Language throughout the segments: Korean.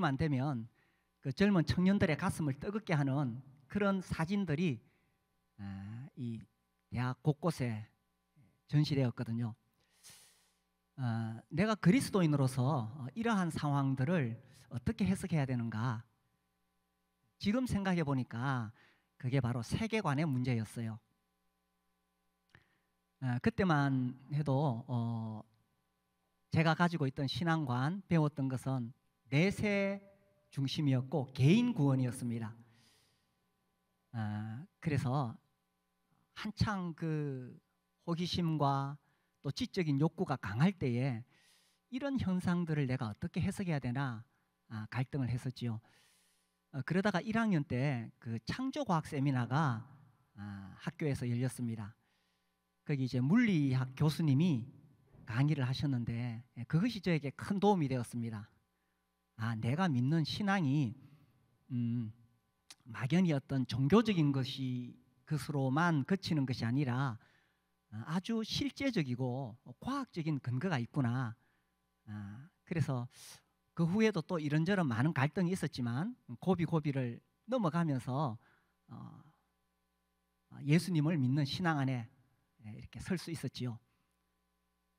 때만 되면 그 젊은 청년들의 가슴을 뜨겁게 하는 그런 사진들이 이 대학 곳곳에 전시되었거든요. 내가 그리스도인으로서 이러한 상황들을 어떻게 해석해야 되는가? 지금 생각해 보니까 그게 바로 세계관의 문제였어요. 그때만 해도 제가 가지고 있던 신앙관, 배웠던 것은 내세 중심이었고 개인 구원이었습니다. 그래서 한창 그 호기심과 또 지적인 욕구가 강할 때에 이런 현상들을 내가 어떻게 해석해야 되나 갈등을 했었지요. 그러다가 1학년 때 그 창조과학 세미나가 학교에서 열렸습니다. 거기 이제 물리학 교수님이 강의를 하셨는데 그것이 저에게 큰 도움이 되었습니다. 내가 믿는 신앙이 막연히 어떤 종교적인 것으로만 그치는 것이 아니라 아주 실제적이고 과학적인 근거가 있구나. 그래서 그 후에도 또 이런저런 많은 갈등이 있었지만 고비고비를 넘어가면서 예수님을 믿는 신앙 안에 이렇게 설 수 있었지요.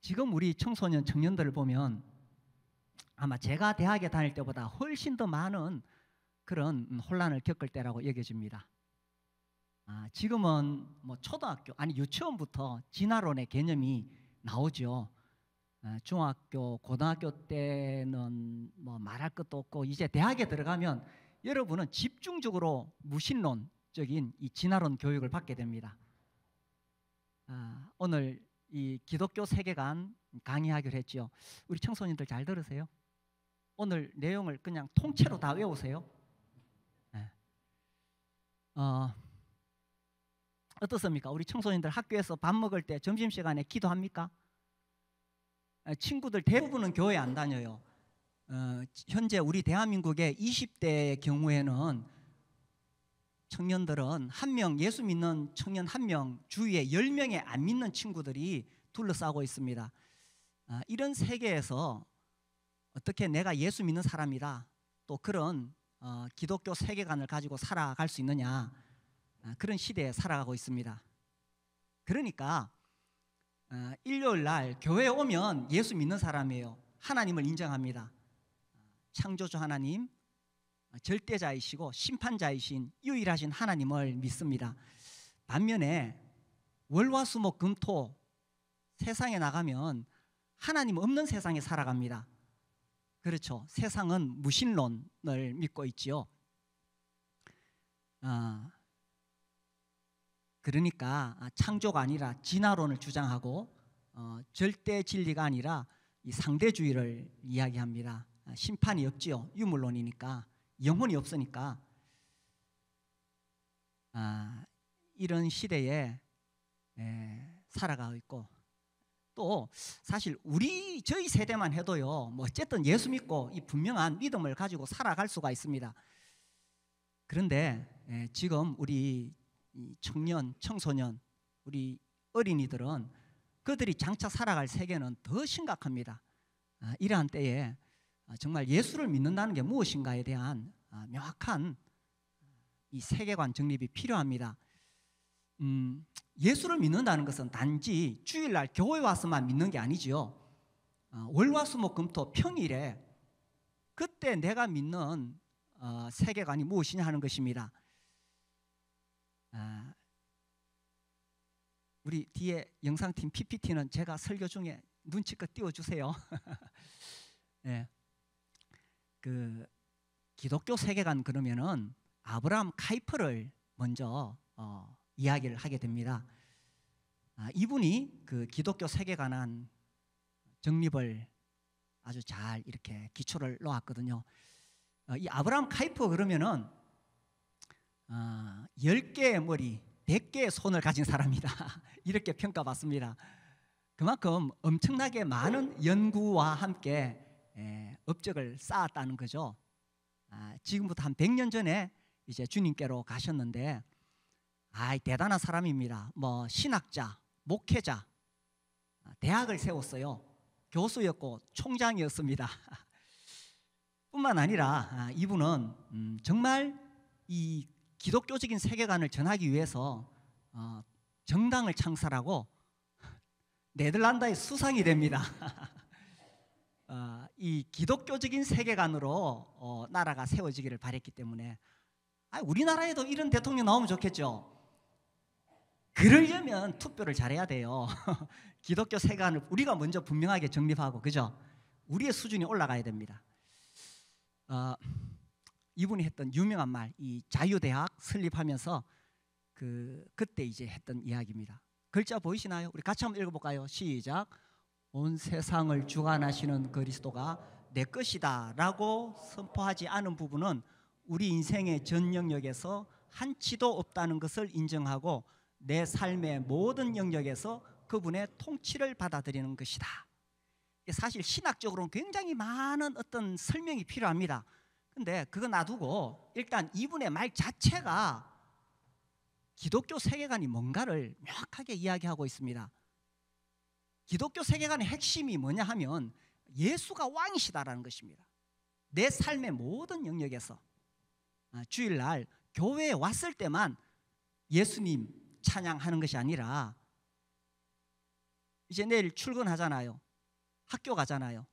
지금 우리 청소년 청년들을 보면 아마 제가 대학에 다닐 때보다 훨씬 더 많은 그런 혼란을 겪을 때라고 여겨집니다. 지금은 뭐 초등학교 아니 유치원부터 진화론의 개념이 나오죠. 중학교, 고등학교 때는 뭐 말할 것도 없고 이제 대학에 들어가면 여러분은 집중적으로 무신론적인 이 진화론 교육을 받게 됩니다. 오늘 이 기독교 세계관 강의하기로 했죠. 우리 청소년들 잘 들으세요. 오늘 내용을 그냥 통째로 다 외우세요. 어떻습니까? 우리 청소년들 학교에서 밥 먹을 때 점심시간에 기도합니까? 친구들 대부분은 교회 안 다녀요. 현재 우리 대한민국의 20대의 경우에는 청년들은 한 명 예수 믿는 청년 한 명 주위에 10명의 안 믿는 친구들이 둘러싸고 있습니다. 이런 세계에서 어떻게 내가 예수 믿는 사람이다 또 그런 기독교 세계관을 가지고 살아갈 수 있느냐, 그런 시대에 살아가고 있습니다. 그러니까 일요일 날 교회에 오면 예수 믿는 사람이에요. 하나님을 인정합니다. 창조주 하나님, 절대자이시고 심판자이신 유일하신 하나님을 믿습니다. 반면에 월화수목금토 세상에 나가면 하나님 없는 세상에 살아갑니다. 그렇죠. 세상은 무신론을 믿고 있지요. 그러니까 창조가 아니라 진화론을 주장하고 절대 진리가 아니라 이 상대주의를 이야기합니다. 심판이 없지요. 유물론이니까, 영혼이 없으니까. 이런 시대에 살아가고 있고, 또 사실 저희 세대만 해도요, 뭐 어쨌든 예수 믿고 이 분명한 믿음을 가지고 살아갈 수가 있습니다. 그런데 지금 우리 청년, 청소년, 우리 어린이들은 그들이 장차 살아갈 세계는 더 심각합니다. 이러한 때에 정말 예수를 믿는다는 게 무엇인가에 대한 명확한 이 세계관 정립이 필요합니다. 예수를 믿는다는 것은 단지 주일날 교회 와서만 믿는 게 아니지요. 월화수목금토 평일에 그때 내가 믿는 세계관이 무엇이냐 하는 것입니다. 우리 뒤에 영상팀 PPT는 제가 설교 중에 눈치껏 띄워주세요. 네. 그 기독교 세계관 그러면은 아브라함 카이퍼를 먼저 이야기를 하게 됩니다. 이분이 그 기독교 세계관한 정립을 아주 잘 이렇게 기초를 놓았거든요. 이 아브라함 카이퍼 그러면은 10개의 머리, 100개의 손을 가진 사람이다. 이렇게 평가받습니다. 그만큼 엄청나게 많은 연구와 함께 업적을 쌓았다는 거죠. 지금부터 한 100년 전에 이제 주님께로 가셨는데 대단한 사람입니다. 뭐 신학자, 목회자, 대학을 세웠어요. 교수였고 총장이었습니다. 뿐만 아니라 이분은 정말 이 기독교적인 세계관을 전하기 위해서 정당을 창설하고 네덜란드의 수상이 됩니다. 이 기독교적인 세계관으로 나라가 세워지기를 바랬기 때문에 우리나라에도 이런 대통령 나오면 좋겠죠. 그러려면 투표를 잘해야 돼요. 기독교 세계관을 우리가 먼저 분명하게 정립하고, 그죠? 우리의 수준이 올라가야 됩니다. 이분이 했던 유명한 말, 이 자유대학 설립하면서 그때 이제 했던 이야기입니다. 글자 보이시나요? 우리 같이 한번 읽어볼까요? 시작. 온 세상을 주관하시는 그리스도가 내 것이다 라고 선포하지 않은 부분은 우리 인생의 전 영역에서 한치도 없다는 것을 인정하고 내 삶의 모든 영역에서 그분의 통치를 받아들이는 것이다. 사실 신학적으로는 굉장히 많은 어떤 설명이 필요합니다. 근데 그거 놔두고 일단 이분의 말 자체가 기독교 세계관이 뭔가를 명확하게 이야기하고 있습니다. 기독교 세계관의 핵심이 뭐냐 하면 예수가 왕이시다라는 것입니다. 내 삶의 모든 영역에서 주일날 교회에 왔을 때만 예수님 찬양하는 것이 아니라 이제 내일 출근하잖아요. 학교 가잖아요.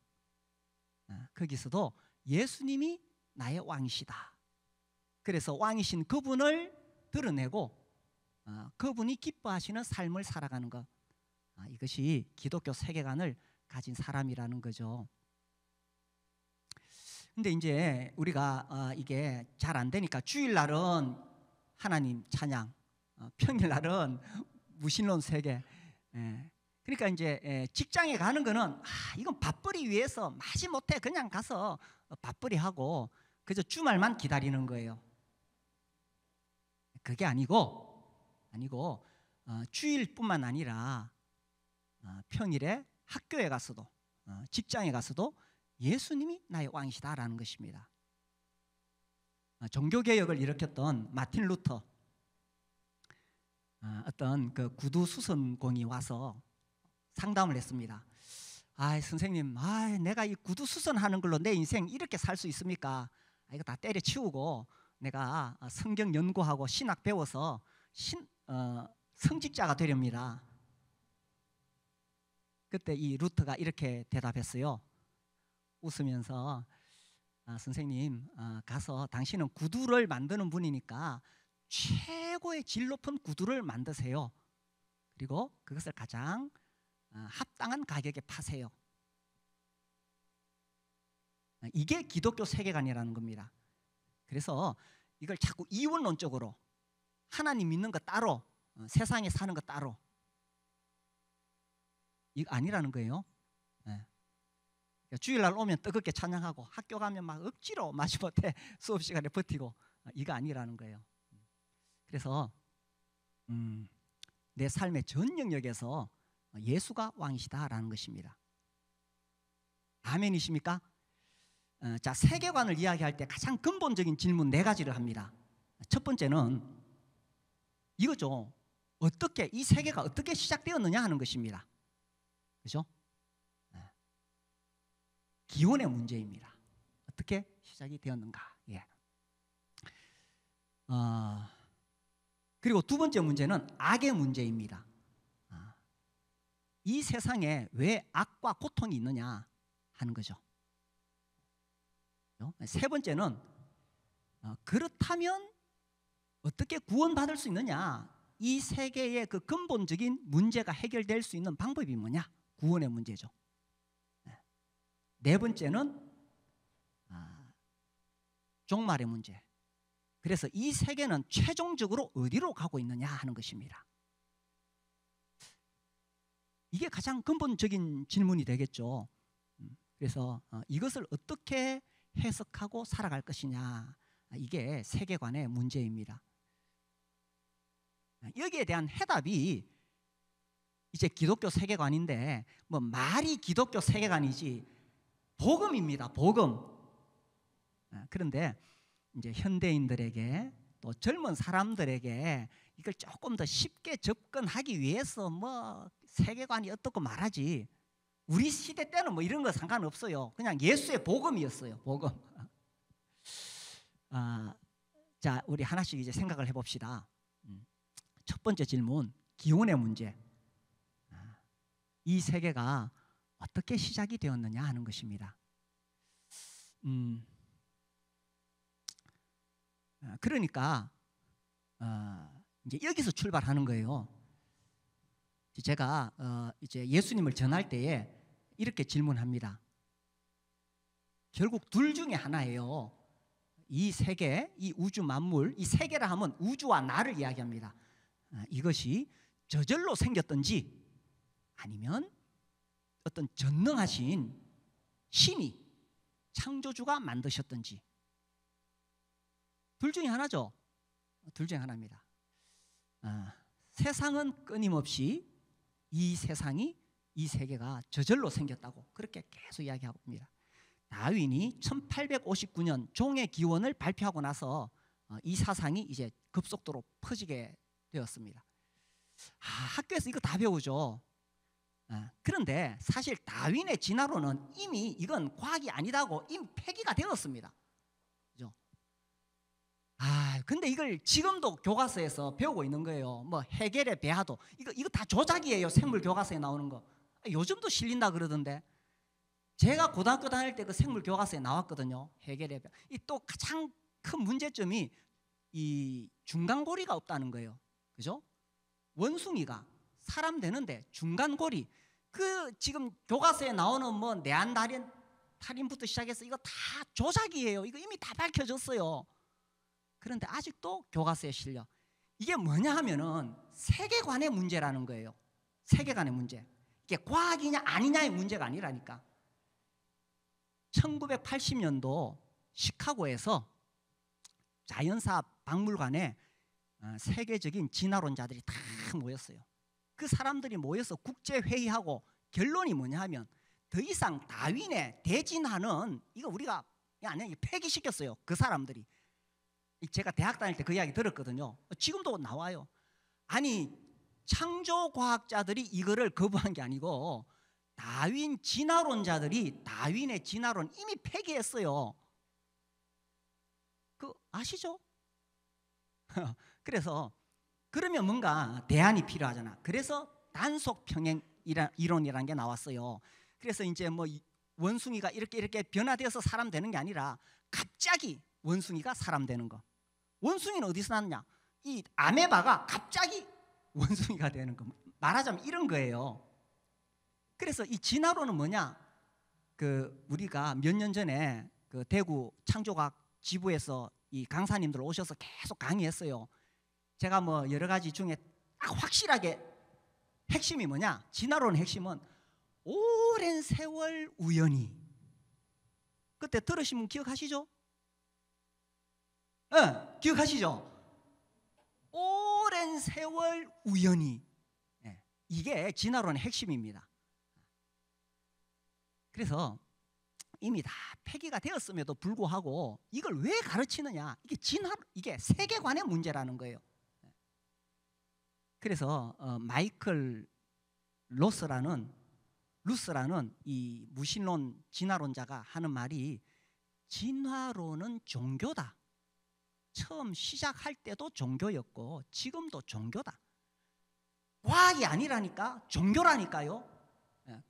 거기서도 예수님이 나의 왕이시다. 그래서 왕이신 그분을 드러내고 그분이 기뻐하시는 삶을 살아가는 것, 이것이 기독교 세계관을 가진 사람이라는 거죠. 근데 이제 우리가 이게 잘 안 되니까 주일날은 하나님 찬양, 평일날은 무신론 세계. 그러니까 이제 직장에 가는 거는 이건 밥벌이 위해서 마지못해 그냥 가서 밥벌이 하고 그저 주말만 기다리는 거예요. 그게 아니고 주일뿐만 아니라 평일에 학교에 가서도 직장에 가서도 예수님이 나의 왕이시다라는 것입니다. 종교개혁을 일으켰던 마틴 루터, 어떤 그 구두 수선공이 와서 상담을 했습니다. 선생님, 내가 이 구두 수선하는 걸로 내 인생 이렇게 살 수 있습니까? 이거 다 때려치우고 내가 성경 연구하고 신학 배워서 성직자가 되렵니다. 그때 이 루터가 이렇게 대답했어요. 웃으면서 선생님, 가서 당신은 구두를 만드는 분이니까 최고의 질 높은 구두를 만드세요. 그리고 그것을 가장 합당한 가격에 파세요. 이게 기독교 세계관이라는 겁니다. 그래서 이걸 자꾸 이원론적으로 하나님 믿는 거 따로, 세상에 사는 거 따로, 이거 아니라는 거예요. 주일날 오면 뜨겁게 찬양하고 학교 가면 막 억지로 마지못해 수업 시간에 버티고, 이거 아니라는 거예요. 그래서 내 삶의 전 영역에서 예수가 왕이시다라는 것입니다. 아멘이십니까? 자, 세계관을 이야기할 때 가장 근본적인 질문 4가지를 합니다. 첫 번째는 이거죠. 이 세계가 어떻게 시작되었느냐 하는 것입니다. 그죠? 기원의 문제입니다. 어떻게 시작이 되었는가? 그리고 두 번째 문제는 악의 문제입니다. 이 세상에 왜 악과 고통이 있느냐 하는 거죠. 세 번째는 그렇다면 어떻게 구원받을 수 있느냐, 이 세계의 그 근본적인 문제가 해결될 수 있는 방법이 뭐냐, 구원의 문제죠. 네 번째는 종말의 문제. 그래서 이 세계는 최종적으로 어디로 가고 있느냐 하는 것입니다. 이게 가장 근본적인 질문이 되겠죠. 그래서 이것을 어떻게 해석하고 살아갈 것이냐, 이게 세계관의 문제입니다. 여기에 대한 해답이 이제 기독교 세계관인데, 뭐 말이 기독교 세계관이지 복음입니다. 복음. 그런데 이제 현대인들에게 또 젊은 사람들에게 이걸 조금 더 쉽게 접근하기 위해서 뭐 세계관이 어떻고 말하지, 우리 시대 때는 뭐 이런 거 상관없어요. 그냥 예수의 복음이었어요. 복음. 자, 우리 하나씩 이제 생각을 해봅시다. 첫 번째 질문, 기원의 문제. 이 세계가 어떻게 시작이 되었느냐 하는 것입니다. 그러니까 이제 여기서 출발하는 거예요. 제가 이제 예수님을 전할 때에 이렇게 질문합니다. 결국 둘 중에 하나예요. 이 세계, 이 우주 만물, 이 세계라 하면 우주와 나를 이야기합니다. 이것이 저절로 생겼든지 아니면 어떤 전능하신 신이 창조주가 만드셨든지, 둘 중에 하나죠. 둘 중에 하나입니다. 세상은 끊임없이 이 세상이, 이 세계가 저절로 생겼다고 그렇게 계속 이야기하고 있습니다. 다윈이 1859년 종의 기원을 발표하고 나서 이 사상이 이제 급속도로 퍼지게 되었습니다. 학교에서 이거 다 배우죠. 그런데 사실 다윈의 진화론은 이미 이건 과학이 아니다고 이미 폐기가 되었습니다. 그죠? 근데 이걸 지금도 교과서에서 배우고 있는 거예요. 뭐 해겔의 배하도 이거 다 조작이에요. 생물 교과서에 나오는 거. 요즘도 실린다 그러던데. 제가 고등학교 다닐 때 그 생물 교과서에 나왔거든요. 해겔의 배. 이 또 가장 큰 문제점이 이 중간고리가 없다는 거예요. 그죠? 원숭이가 사람 되는데 중간고리, 그 지금 교과서에 나오는 뭐 네안데르탈인부터 시작해서 이거 다 조작이에요. 이거 이미 다 밝혀졌어요. 그런데 아직도 교과서에 실려. 이게 뭐냐 하면은 세계관의 문제라는 거예요. 세계관의 문제. 이게 과학이냐 아니냐의 문제가 아니라니까. 1980년도 시카고에서 자연사 박물관에 세계적인 진화론자들이 다 모였어요. 그 사람들이 모여서 국제회의하고 결론이 뭐냐 하면 더 이상 다윈의 대진화는 이거 우리가 아니 폐기시켰어요. 그 사람들이. 제가 대학 다닐 때 그 이야기 들었거든요. 지금도 나와요. 아니 창조과학자들이 이거를 거부한 게 아니고 다윈 진화론자들이 다윈의 진화론 이미 폐기했어요. 그 아시죠? 그래서 그러면 뭔가 대안이 필요하잖아. 그래서 단속 평행 이론이라는 게 나왔어요. 그래서 이제 뭐 원숭이가 이렇게 변화되어서 사람 되는 게 아니라 갑자기 원숭이가 사람 되는 거. 원숭이는 어디서 났냐? 이 아메바가 갑자기 원숭이가 되는 거. 말하자면 이런 거예요. 그래서 이 진화론은 뭐냐? 그 우리가 몇 년 전에 그 대구 창조과학 지부에서 이 강사님들 오셔서 계속 강의했어요. 제가 뭐 여러 가지 중에 확실하게 핵심이 뭐냐? 진화론의 핵심은 오랜 세월 우연히. 그때 들으신 분 기억하시죠? 기억하시죠? 오랜 세월 우연히. 이게 진화론의 핵심입니다. 그래서 이미 다 폐기가 되었음에도 불구하고 이걸 왜 가르치느냐? 이게 세계관의 문제라는 거예요. 그래서 마이클 루스라는 이 무신론 진화론자가 하는 말이 진화론은 종교다. 처음 시작할 때도 종교였고 지금도 종교다. 과학이 아니라니까 종교라니까요.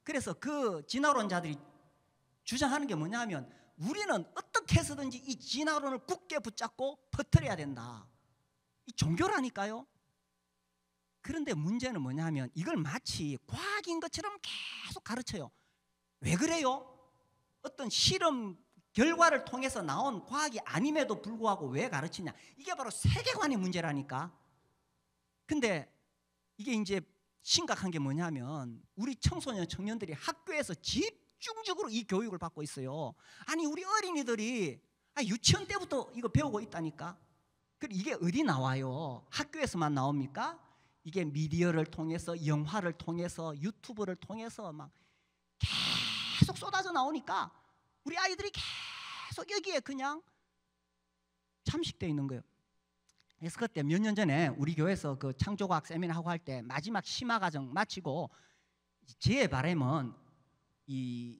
그래서 그 진화론자들이 주장하는 게 뭐냐 하면 우리는 어떻게 해서든지 이 진화론을 굳게 붙잡고 퍼뜨려야 된다. 이 종교라니까요. 그런데 문제는 뭐냐 하면 이걸 마치 과학인 것처럼 계속 가르쳐요. 왜 그래요? 어떤 실험 결과를 통해서 나온 과학이 아님에도 불구하고 왜 가르치냐? 이게 바로 세계관의 문제라니까. 근데 이게 이제 심각한 게 뭐냐면 우리 청소년 청년들이 학교에서 집중적으로 이 교육을 받고 있어요. 아니 우리 어린이들이 유치원 때부터 이거 배우고 있다니까. 그리고 이게 어디 나와요? 학교에서만 나옵니까? 이게 미디어를 통해서, 영화를 통해서, 유튜브를 통해서 막 계속 쏟아져 나오니까 우리 아이들이 계속 여기에 그냥 잠식되어 있는 거예요. 그래서 그때 몇 년 전에 우리 교회에서 그 창조과학 세미나 하고 할 때 마지막 심화 과정 마치고 제 바람은 이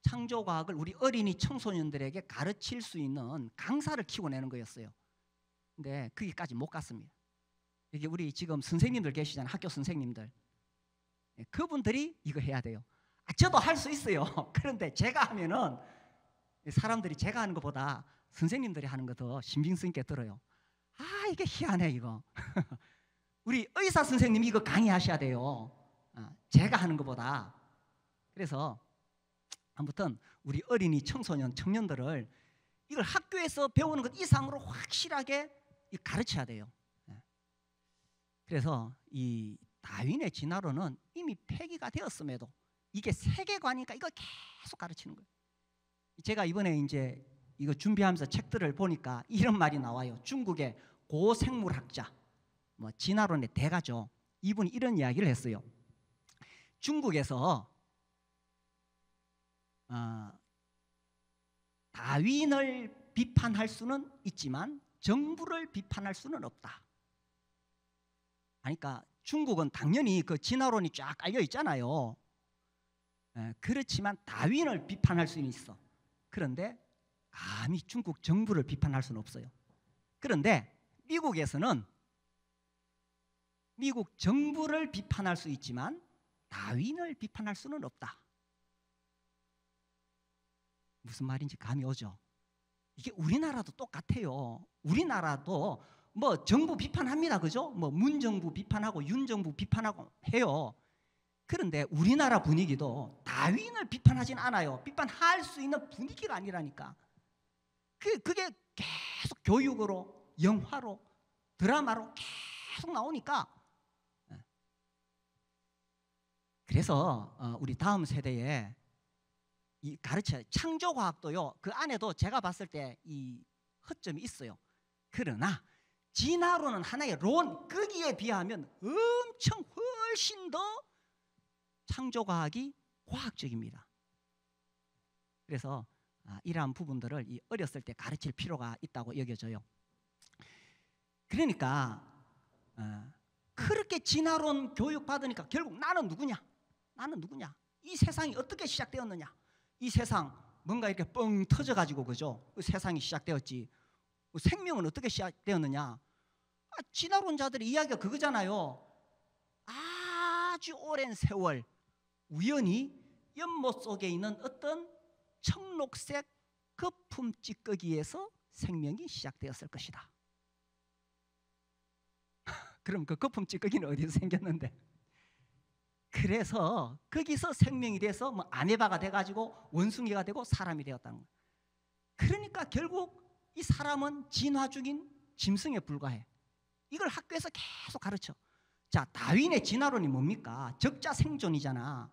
창조과학을 우리 어린이 청소년들에게 가르칠 수 있는 강사를 키워내는 거였어요. 근데 거기까지 못 갔습니다. 여기 우리 지금 선생님들 계시잖아요. 학교 선생님들. 그분들이 이거 해야 돼요. 저도 할 수 있어요. 그런데 제가 하면은 사람들이 제가 하는 것보다 선생님들이 하는 거 더 신빙성 있게 들어요. 이게 희한해 이거. 우리 의사 선생님이 이거 강의하셔야 돼요. 제가 하는 것보다. 그래서 아무튼 우리 어린이 청소년 청년들을 이걸 학교에서 배우는 것 이상으로 확실하게 가르쳐야 돼요. 그래서 이 다윈의 진화론은 이미 폐기가 되었음에도 이게 세계관이니까 이걸 계속 가르치는 거예요. 제가 이번에 이제 이거 준비하면서 책들을 보니까 이런 말이 나와요. 중국의 고생물학자, 진화론의 대가죠. 이분이 이런 이야기를 했어요. 중국에서 다윈을 비판할 수는 있지만 정부를 비판할 수는 없다. 그러니까 중국은 당연히 그 진화론이 쫙 깔려 있잖아요. 그렇지만 다윈을 비판할 수는 있어. 그런데 감히 중국 정부를 비판할 수는 없어요. 그런데 미국에서는 미국 정부를 비판할 수 있지만 다윈을 비판할 수는 없다. 무슨 말인지 감이 오죠? 이게 우리나라도 똑같아요. 우리나라도 정부 비판합니다. 그죠? 문정부 비판하고 윤정부 비판하고 해요. 그런데 우리나라 분위기도 다윈을 비판하진 않아요. 비판할 수 있는 분위기가 아니라니까. 그게 계속 교육으로, 영화로, 드라마로 계속 나오니까. 그래서 우리 다음 세대에 이 가르쳐야 창조과학도요. 그 안에도 제가 봤을 때 이 허점이 있어요. 그러나 진화론은 하나의 론, 거기에 비하면 엄청 훨씬 더 창조과학이 과학적입니다. 그래서 이러한 부분들을 이 어렸을 때 가르칠 필요가 있다고 여겨져요. 그러니까 그렇게 진화론 교육 받으니까 결국 나는 누구냐? 나는 누구냐? 이 세상이 어떻게 시작되었느냐? 이 세상 뭔가 이렇게 뻥 터져가지고 그죠? 그 세상이 시작되었지. 생명은 어떻게 시작되었느냐? 진화론자들의 이야기가 그거잖아요. 아주 오랜 세월 우연히 연못 속에 있는 어떤 청록색 거품 찌꺼기에서 생명이 시작되었을 것이다. 그럼 그 거품 찌꺼기는 어디서 생겼는데? 그래서 거기서 생명이 돼서 아메바가 돼가지고 원숭이가 되고 사람이 되었다는 거예요. 그러니까 결국 이 사람은 진화 중인 짐승에 불과해. 이걸 학교에서 계속 가르쳐. 자, 다윈의 진화론이 뭡니까? 적자 생존이잖아.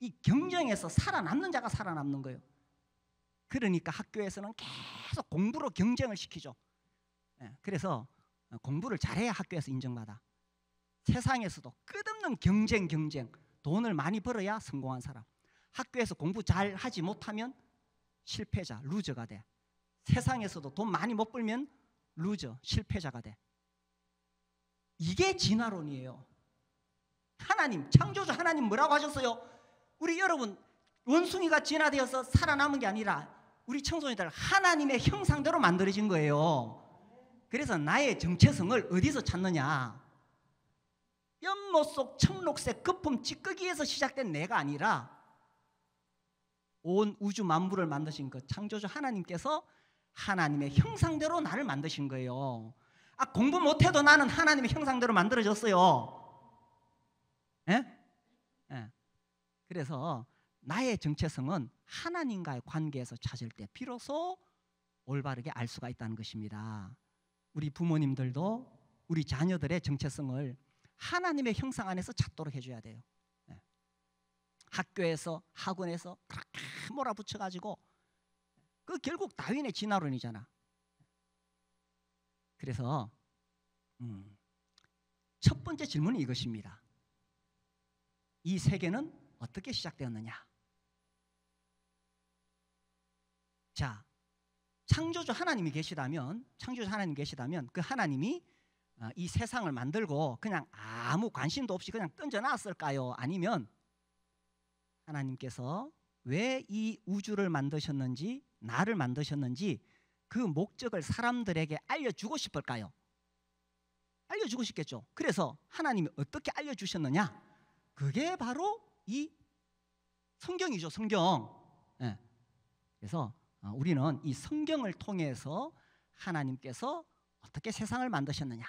이 경쟁에서 살아남는 자가 살아남는 거예요. 그러니까 학교에서는 계속 공부로 경쟁을 시키죠. 그래서 공부를 잘해야 학교에서 인정받아. 세상에서도 끝없는 경쟁. 돈을 많이 벌어야 성공한 사람. 학교에서 공부 잘 하지 못하면 실패자, 루저가 돼. 세상에서도 돈 많이 못 벌면 루저, 실패자가 돼. 이게 진화론이에요. 하나님, 창조주 하나님 뭐라고 하셨어요? 우리 여러분, 원숭이가 진화되어서 살아남은 게 아니라 우리 청소년들 하나님의 형상대로 만들어진 거예요. 그래서 나의 정체성을 어디서 찾느냐? 연못 속 청록색 거품 찌꺼기에서 시작된 내가 아니라 온 우주 만물을 만드신 그 창조주 하나님께서 하나님의 형상대로 나를 만드신 거예요. 공부 못해도 나는 하나님의 형상대로 만들어졌어요. 그래서 나의 정체성은 하나님과의 관계에서 찾을 때 비로소 올바르게 알 수가 있다는 것입니다. 우리 부모님들도 우리 자녀들의 정체성을 하나님의 형상 안에서 찾도록 해줘야 돼요. 학교에서, 학원에서 그렇게 몰아붙여가지고 그 결국 다윈의 진화론이잖아. 그래서 첫 번째 질문은 이것입니다. 이 세계는 어떻게 시작되었느냐? 자, 창조주 하나님이 계시다면 그 하나님이 이 세상을 만들고 그냥 아무 관심도 없이 그냥 던져놨을까요? 아니면 하나님께서 왜 이 우주를 만드셨는지, 나를 만드셨는지 그 목적을 사람들에게 알려주고 싶을까요? 알려주고 싶겠죠. 그래서 하나님이 어떻게 알려주셨느냐? 그게 바로 이 성경이죠. 성경. 예. 그래서 우리는 이 성경을 통해서 하나님께서 어떻게 세상을 만드셨느냐,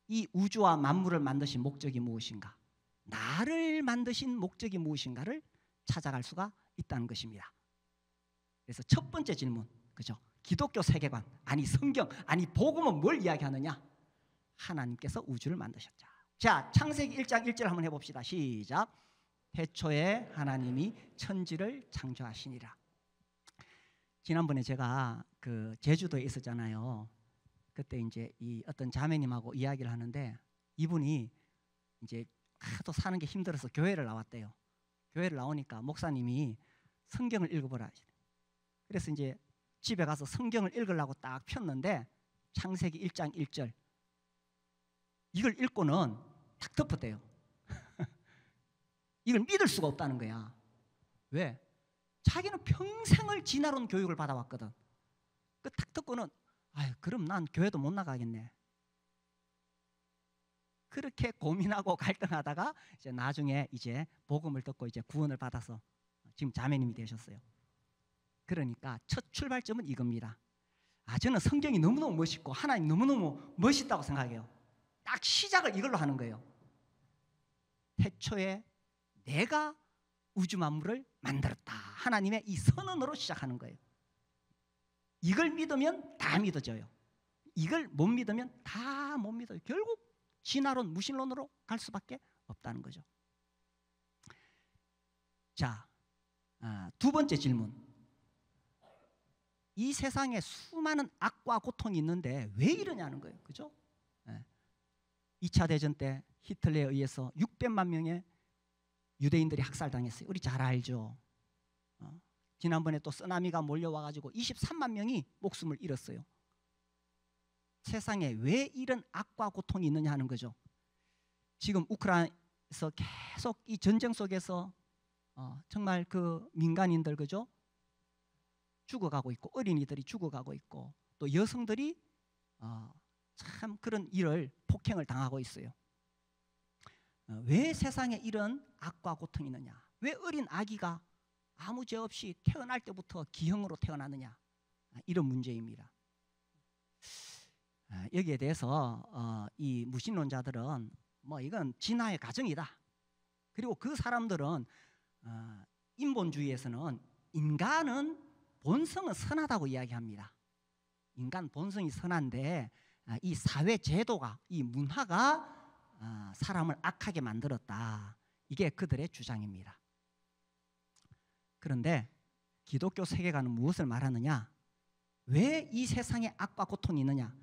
이 우주와 만물을 만드신 목적이 무엇인가, 나를 만드신 목적이 무엇인가를 찾아갈 수가 있다는 것입니다. 그래서 첫 번째 질문, 그죠? 기독교 세계관, 아니 성경, 아니 복음은 뭘 이야기하느냐? 하나님께서 우주를 만드셨자. 자, 창세기 1장 1절 한번 해봅시다. 시작. 태초에 하나님이 천지를 창조하시니라. 지난번에 제가 그 제주도에 있었잖아요. 그때 이제 이 어떤 자매님하고 이야기를 하는데, 이분이 이제 하도 사는 게 힘들어서 교회를 나왔대요. 교회를 나오니까 목사님이 성경을 읽어보라. 그래서 이제 집에 가서 성경을 읽으려고 딱 폈는데 창세기 1장 1절 이걸 읽고는 딱 덮었대요. 이걸 믿을 수가 없다는 거야. 왜? 자기는 평생을 진화론 교육을 받아왔거든. 그 딱 듣고는 아유, 그럼 난 교회도 못 나가겠네. 그렇게 고민하고 갈등하다가 이제 나중에 이제 복음을 듣고 이제 구원을 받아서 지금 자매님이 되셨어요. 그러니까 첫 출발점은 이겁니다. 저는 성경이 너무너무 멋있고 하나님 너무너무 멋있다고 생각해요. 딱 시작을 이걸로 하는 거예요. 태초에 내가 우주 만물을 만들었다. 하나님의 이 선언으로 시작하는 거예요. 이걸 믿으면 다 믿어져요. 이걸 못 믿으면 다 못 믿어요. 결국 진화론, 무신론으로 갈 수밖에 없다는 거죠. 자, 두 번째 질문. 이 세상에 수많은 악과 고통이 있는데 왜 이러냐는 거예요. 그죠? 2차 대전 때 히틀러에 의해서 600만 명의 유대인들이 학살당했어요. 우리 잘 알죠. 지난번에 또 쓰나미가 몰려와가지고 23만 명이 목숨을 잃었어요. 세상에 왜 이런 악과 고통이 있느냐 하는 거죠. 지금 우크라이나에서 계속 이 전쟁 속에서 정말 그 민간인들, 그죠? 죽어가고 있고, 어린이들이 죽어가고 있고, 또 여성들이 참 그런 일을 폭행을 당하고 있어요. 왜 세상에 이런 악과 고통이 있느냐? 왜 어린 아기가 아무 죄 없이 태어날 때부터 기형으로 태어나느냐? 이런 문제입니다. 여기에 대해서 이 무신론자들은 뭐 이건 진화의 과정이다. 그리고 그 사람들은 인본주의에서는 인간은 본성은 선하다고 이야기합니다. 인간 본성이 선한데 이 사회 제도가, 이 문화가 사람을 악하게 만들었다. 이게 그들의 주장입니다. 그런데 기독교 세계관은 무엇을 말하느냐? 왜 이 세상에 악과 고통이 있느냐?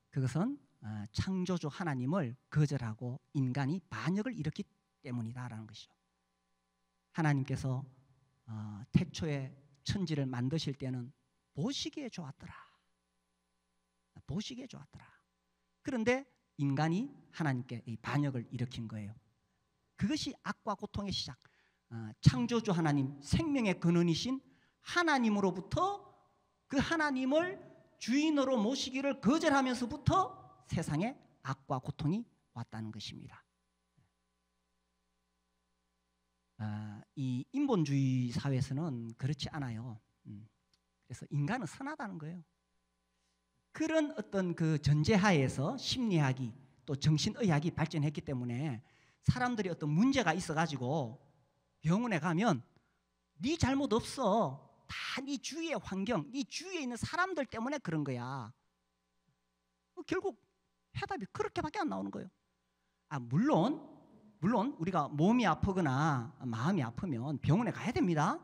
그것은 창조주 하나님을 거절하고 인간이 반역을 일으켰기 때문이다라는 것이죠. 하나님께서 태초에 천지를 만드실 때는 보시기에 좋았더라. 보시기에 좋았더라. 그런데 인간이 하나님께 이 반역을 일으킨 거예요. 그것이 악과 고통의 시작. 창조주 하나님, 생명의 근원이신 하나님으로부터 그 하나님을 주인으로 모시기를 거절하면서부터 세상에 악과 고통이 왔다는 것입니다. 이 인본주의 사회에서는 그렇지 않아요. 그래서 인간은 선하다는 거예요. 그런 어떤 그 전제하에서 심리학이 또 정신의학이 발전했기 때문에 사람들이 어떤 문제가 있어가지고 병원에 가면 네 잘못 없어. 다 네 주위의 환경, 네 주위에 있는 사람들 때문에 그런 거야. 결국 해답이 그렇게밖에 안 나오는 거예요. 물론 우리가 몸이 아프거나 마음이 아프면 병원에 가야 됩니다.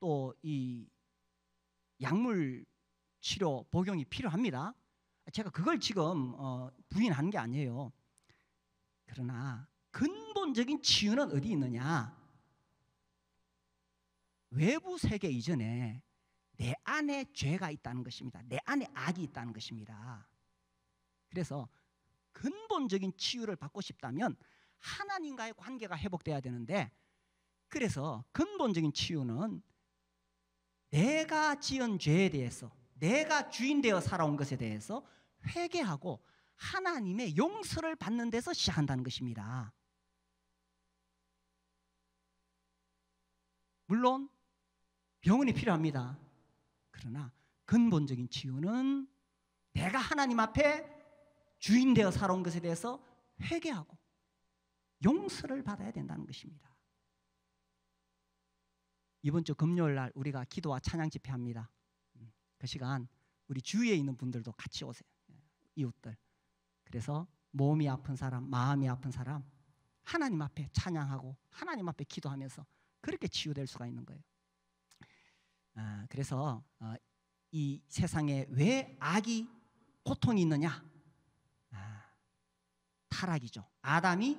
또 이 약물 치료 복용이 필요합니다. 제가 그걸 지금 부인하는 게 아니에요. 그러나 근본적인 치유는 어디 있느냐? 외부 세계 이전에 내 안에 죄가 있다는 것입니다. 내 안에 악이 있다는 것입니다. 그래서 근본적인 치유를 받고 싶다면 하나님과의 관계가 회복돼야 되는데, 그래서 근본적인 치유는 내가 지은 죄에 대해서, 내가 주인 되어 살아온 것에 대해서 회개하고 하나님의 용서를 받는 데서 시작한다는 것입니다. 물론 병원이 필요합니다. 그러나 근본적인 치유는 내가 하나님 앞에 주인 되어 살아온 것에 대해서 회개하고 용서를 받아야 된다는 것입니다. 이번 주 금요일 날 우리가 기도와 찬양 집회합니다. 그 시간 우리 주위에 있는 분들도 같이 오세요. 이웃들. 그래서 몸이 아픈 사람, 마음이 아픈 사람 하나님 앞에 찬양하고 하나님 앞에 기도하면서 그렇게 치유될 수가 있는 거예요. 그래서 이 세상에 왜 악이 고통이 있느냐? 타락이죠. 아담이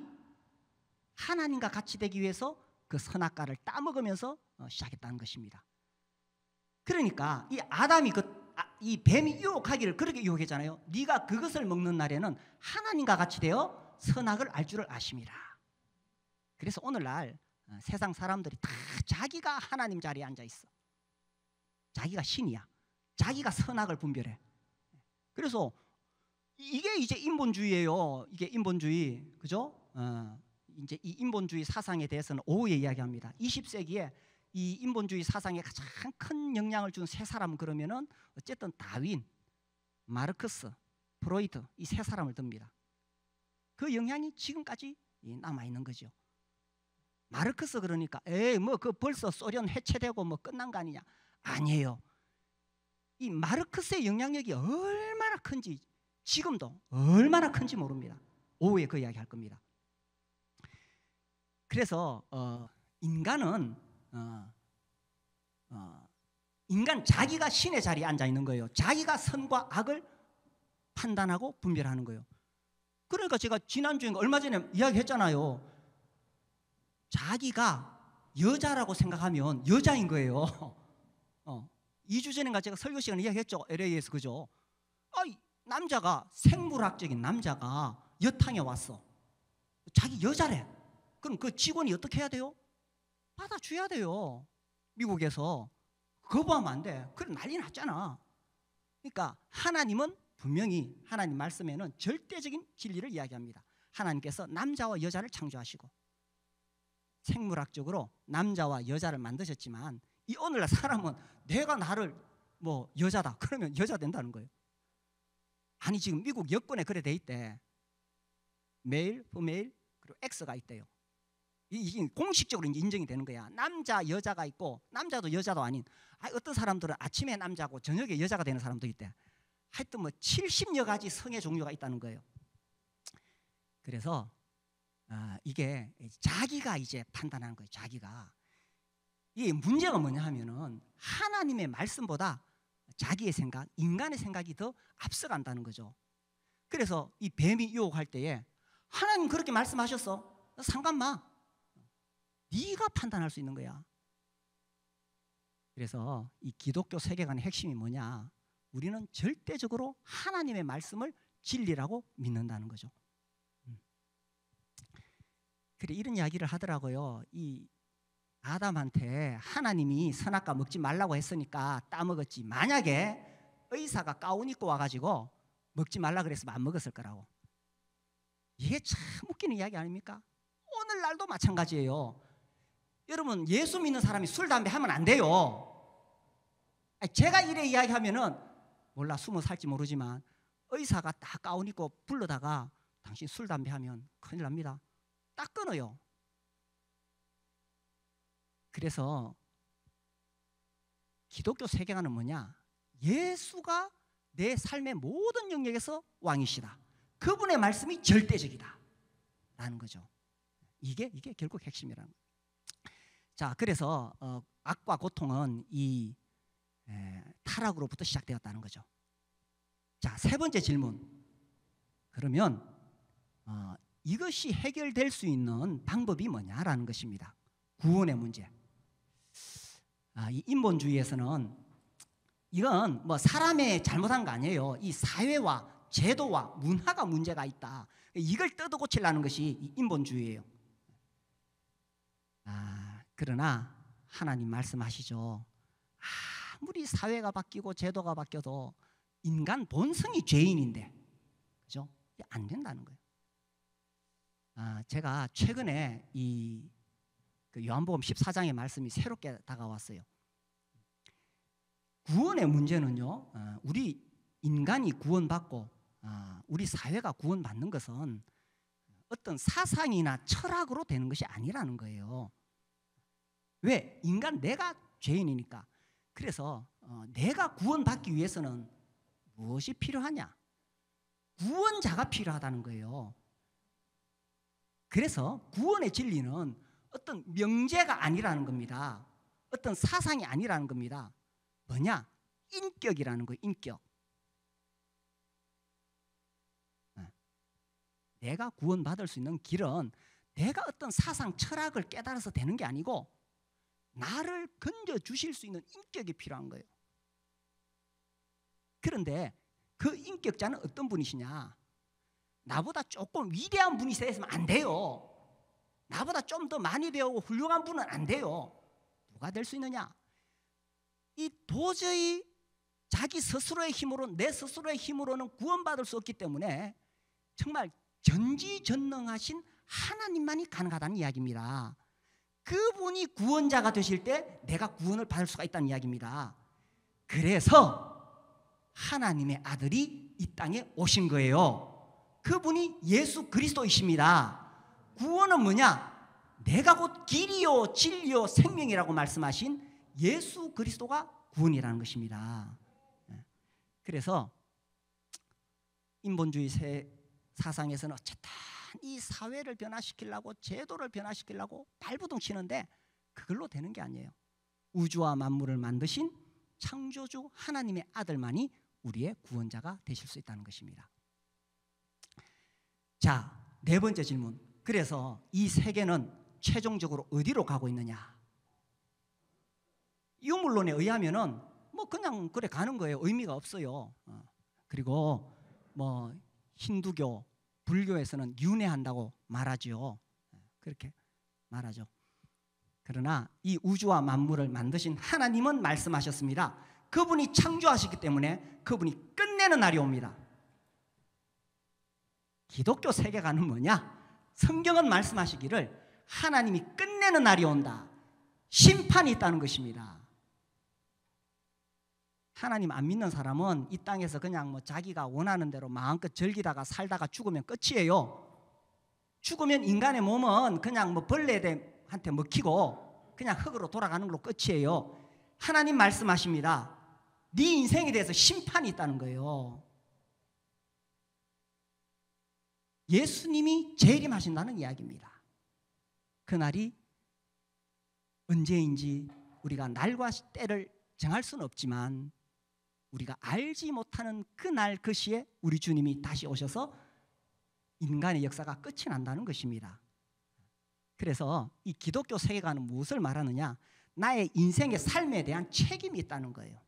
하나님과 같이 되기 위해서 그 선악과를 따먹으면서 시작했다는 것입니다. 그러니까 이 아담이 이 뱀이 유혹하기를 그렇게 유혹했잖아요. 네가 그것을 먹는 날에는 하나님과 같이 되어 선악을 알 줄을 아심이라. 그래서 오늘날 세상 사람들이 다 자기가 하나님 자리에 앉아 있어. 자기가 신이야. 자기가 선악을 분별해. 그래서 이게 이제 인본주의예요. 이게 인본주의, 그죠? 이제 이 인본주의 사상에 대해서는 오후에 이야기합니다. 20세기에 이 인본주의 사상에 가장 큰 영향을 준 세 사람은 그러면은 어쨌든 다윈, 마르크스, 프로이트 이 세 사람을 듭니다. 그 영향이 지금까지 남아 있는 거죠. 마르크스 그러니까 뭐 그 벌써 소련 해체되고 뭐 끝난 거 아니냐? 아니에요. 이 마르크스의 영향력이 얼마나 큰지 지금도 얼마나 큰지 모릅니다. 오후에 그 이야기 할 겁니다. 그래서 인간은 인간 자기가 신의 자리에 앉아 있는 거예요. 자기가 선과 악을 판단하고 분별하는 거예요. 그러니까 제가 지난주에 얼마 전에 이야기했잖아요. 자기가 여자라고 생각하면 여자인 거예요. 2주 전인가 제가 설교 시간에 이야기했죠. LA에서 그죠? 남자가 생물학적인 남자가 여탕에 왔어. 자기 여자래. 그럼 그 직원이 어떻게 해야 돼요? 받아줘야 돼요. 미국에서 거부하면 안 돼. 그럼 난리 났잖아. 그러니까 하나님은 분명히 하나님 말씀에는 절대적인 진리를 이야기합니다. 하나님께서 남자와 여자를 창조하시고 생물학적으로 남자와 여자를 만드셨지만 이 오늘날 사람은 내가 나를 뭐 여자다 그러면 여자 된다는 거예요. 아니 지금 미국 여권에 그래 돼 있대. 메일, 피메일 그리고 X가 있대요. 이게 공식적으로 인정이 되는 거야. 남자, 여자가 있고 남자도 여자도 아닌 어떤 사람들은 아침에 남자고 저녁에 여자가 되는 사람도 있대. 하여튼 뭐 70여 가지 성의 종류가 있다는 거예요. 그래서 이게 자기가 이제 판단하는 거예요. 자기가. 이게 문제가 뭐냐 하면은 하나님의 말씀보다 자기의 생각, 인간의 생각이 더 앞서간다는 거죠. 그래서 이 뱀이 유혹할 때에 하나님 그렇게 말씀하셨어. 상관 마. 네가 판단할 수 있는 거야. 그래서 이 기독교 세계관의 핵심이 뭐냐? 우리는 절대적으로 하나님의 말씀을 진리라고 믿는다는 거죠. 그래 이런 이야기를 하더라고요. 이 아담한테 하나님이 선악과 먹지 말라고 했으니까 따먹었지. 만약에 의사가 가운 입고 와가지고 먹지 말라 그랬으면 안 먹었을 거라고. 이게 참 웃기는 이야기 아닙니까? 오늘날도 마찬가지예요. 여러분 예수 믿는 사람이 술, 담배 하면 안 돼요. 제가 이래 이야기하면은 몰라 20살지 모르지만 의사가 딱 가운 입고 불러다가 당신 술, 담배 하면 큰일 납니다. 딱 끊어요. 그래서 기독교 세계관은 뭐냐? 예수가 내 삶의 모든 영역에서 왕이시다. 그분의 말씀이 절대적이다 라는 거죠. 이게 결국 핵심이라는 거예요. 자, 그래서 악과 고통은 이 타락으로부터 시작되었다는 거죠. 자, 세 번째 질문. 그러면 이것이 해결될 수 있는 방법이 뭐냐라는 것입니다. 구원의 문제. 이 인본주의에서는 이건 뭐 사람의 잘못한 거 아니에요. 이 사회와 제도와 문화가 문제가 있다. 이걸 뜯어 고치려는 것이 이 인본주의예요. 그러나 하나님 말씀하시죠. 아무리 사회가 바뀌고 제도가 바뀌어도 인간 본성이 죄인인데, 그죠? 안 된다는 거예요. 제가 최근에 그 요한복음 14장의 말씀이 새롭게 다가왔어요. 구원의 문제는요, 우리 인간이 구원받고 우리 사회가 구원받는 것은 어떤 사상이나 철학으로 되는 것이 아니라는 거예요. 왜? 인간 내가 죄인이니까. 그래서 내가 구원받기 위해서는 무엇이 필요하냐? 구원자가 필요하다는 거예요. 그래서 구원의 진리는 어떤 명제가 아니라는 겁니다. 어떤 사상이 아니라는 겁니다. 뭐냐? 인격이라는 거예요. 인격. 내가 구원받을 수 있는 길은 내가 어떤 사상, 철학을 깨달아서 되는 게 아니고 나를 건져주실 수 있는 인격이 필요한 거예요. 그런데 그 인격자는 어떤 분이시냐? 나보다 조금 위대한 분이 있으면 안 돼요. 나보다 좀 더 많이 배우고 훌륭한 분은 안 돼요. 누가 될 수 있느냐? 이 도저히 자기 스스로의 힘으로, 내 스스로의 힘으로는 구원받을 수 없기 때문에 정말 전지전능하신 하나님만이 가능하다는 이야기입니다. 그분이 구원자가 되실 때 내가 구원을 받을 수가 있다는 이야기입니다. 그래서 하나님의 아들이 이 땅에 오신 거예요. 그분이 예수 그리스도이십니다. 구원은 뭐냐? 내가 곧 길이요 진리요 생명이라고 말씀하신 예수 그리스도가 구원이라는 것입니다. 그래서 인본주의 사상에서는 어쨌든 이 사회를 변화시키려고, 제도를 변화시키려고 발부둥 치는데 그걸로 되는 게 아니에요. 우주와 만물을 만드신 창조주 하나님의 아들만이 우리의 구원자가 되실 수 있다는 것입니다. 자, 네 번째 질문. 그래서 이 세계는 최종적으로 어디로 가고 있느냐? 유물론에 의하면은 뭐 그냥 그래 가는 거예요. 의미가 없어요. 그리고 뭐 힌두교, 불교에서는 윤회한다고 말하죠. 그렇게 말하죠. 그러나 이 우주와 만물을 만드신 하나님은 말씀하셨습니다. 그분이 창조하시기 때문에 그분이 끝내는 날이 옵니다. 기독교 세계관은 뭐냐? 성경은 말씀하시기를 하나님이 끝내는 날이 온다. 심판이 있다는 것입니다. 하나님 안 믿는 사람은 이 땅에서 그냥 뭐 자기가 원하는 대로 마음껏 즐기다가 살다가 죽으면 끝이에요. 죽으면 인간의 몸은 그냥 뭐 벌레한테 먹히고 그냥 흙으로 돌아가는 걸로 끝이에요. 하나님 말씀하십니다. 네 인생에 대해서 심판이 있다는 거예요. 예수님이 재림하신다는 이야기입니다. 그날이 언제인지 우리가 날과 때를 정할 수는 없지만 우리가 알지 못하는 그날 그 시에 우리 주님이 다시 오셔서 인간의 역사가 끝이 난다는 것입니다. 그래서 이 기독교 세계관은 무엇을 말하느냐? 나의 인생의 삶에 대한 책임이 있다는 거예요.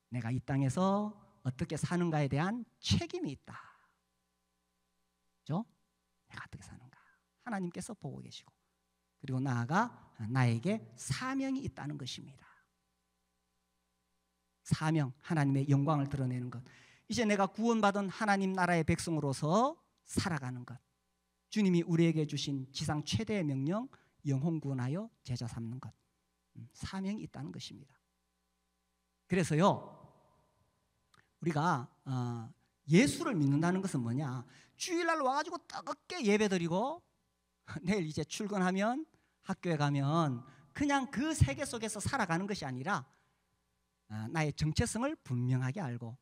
내가 이 땅에서 어떻게 사는가에 대한 책임이 있다. 그렇죠? 내가 어떻게 사는가? 하나님께서 보고 계시고, 그리고 나아가 나에게 사명이 있다는 것입니다. 사명, 하나님의 영광을 드러내는 것. 이제 내가 구원받은 하나님 나라의 백성으로서 살아가는 것. 주님이 우리에게 주신 지상 최대의 명령, 영혼 구원하여 제자 삼는 것. 사명이 있다는 것입니다. 그래서요, 우리가 예수를 믿는다는 것은 뭐냐? 주일날 와가지고 뜨겁게 예배드리고 내일 이제 출근하면, 학교에 가면 그냥 그 세계 속에서 살아가는 것이 아니라 나의 정체성을 분명하게 알고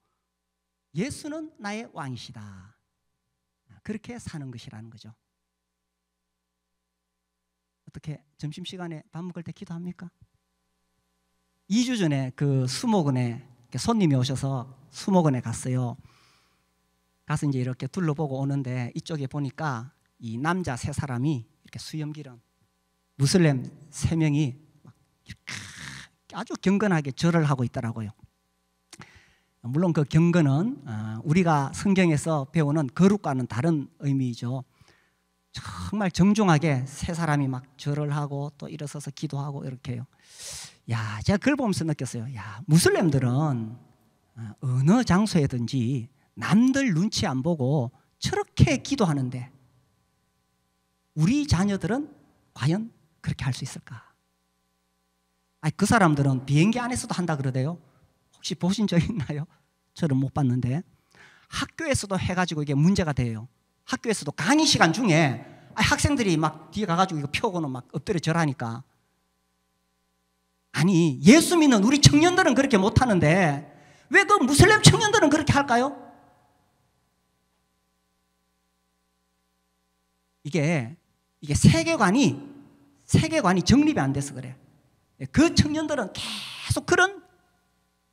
예수는 나의 왕이시다. 그렇게 사는 것이라는 거죠. 어떻게 점심시간에 밥 먹을 때 기도합니까? 2주 전에 그 수목원에 손님이 오셔서 수목원에 갔어요. 가서 이제 이렇게 둘러보고 오는데 이쪽에 보니까 이 남자 3사람이 이렇게 수염기름 무슬림 3명이 아주 경건하게 절을 하고 있더라고요. 물론 그 경건은 우리가 성경에서 배우는 거룩과는 다른 의미이죠. 정말 정중하게 세 사람이 막 절을 하고 또 일어서서 기도하고 이렇게 해요. 야, 제가 그걸 보면서 느꼈어요. 야, 무슬림들은 어느 장소에든지 남들 눈치 안 보고 저렇게 기도하는데 우리 자녀들은 과연 그렇게 할 수 있을까? 아니, 그 사람들은 비행기 안에서도 한다 그러대요. 혹시 보신 적 있나요? 저는 못 봤는데. 학교에서도 해가지고 이게 문제가 돼요. 학교에서도 강의 시간 중에 학생들이 막 뒤에 가가지고 이거 펴고는 막 엎드려 절하니까. 아니, 예수 믿는 우리 청년들은 그렇게 못하는데 왜 그 무슬림 청년들은 그렇게 할까요? 이게 세계관이 정립이 안 돼서 그래. 그 청년들은 계속 그런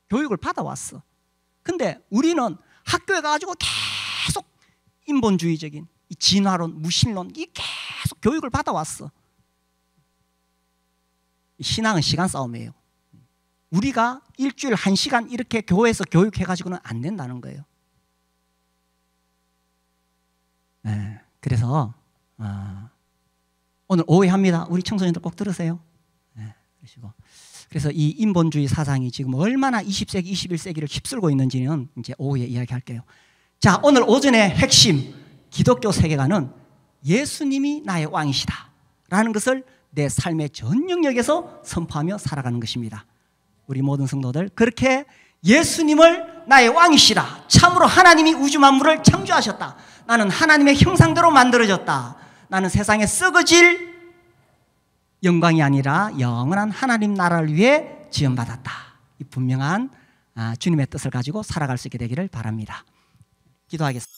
교육을 받아왔어. 근데 우리는 학교에 가가지고 계속 인본주의적인 이 진화론, 무신론 이 계속 교육을 받아왔어. 신앙은 시간 싸움이에요. 우리가 일주일 1시간 이렇게 교회에서 교육해가지고는 안 된다는 거예요. 네, 그래서 오늘 오해합니다. 우리 청소년들 꼭 들으세요. 네, 그러시고. 그래서 이 인본주의 사상이 지금 얼마나 20세기, 21세기를 휩쓸고 있는지는 이제 오후에 이야기할게요. 자, 오늘 오전의 핵심 기독교 세계관은 예수님이 나의 왕이시다 라는 것을 내 삶의 전 영역에서 선포하며 살아가는 것입니다. 우리 모든 성도들 그렇게 예수님을 나의 왕이시다, 참으로 하나님이 우주 만물을 창조하셨다, 나는 하나님의 형상대로 만들어졌다, 나는 세상에 썩어질 영광이 아니라 영원한 하나님 나라를 위해 지음받았다, 이 분명한 주님의 뜻을 가지고 살아갈 수 있게 되기를 바랍니다. 기도하겠습니다.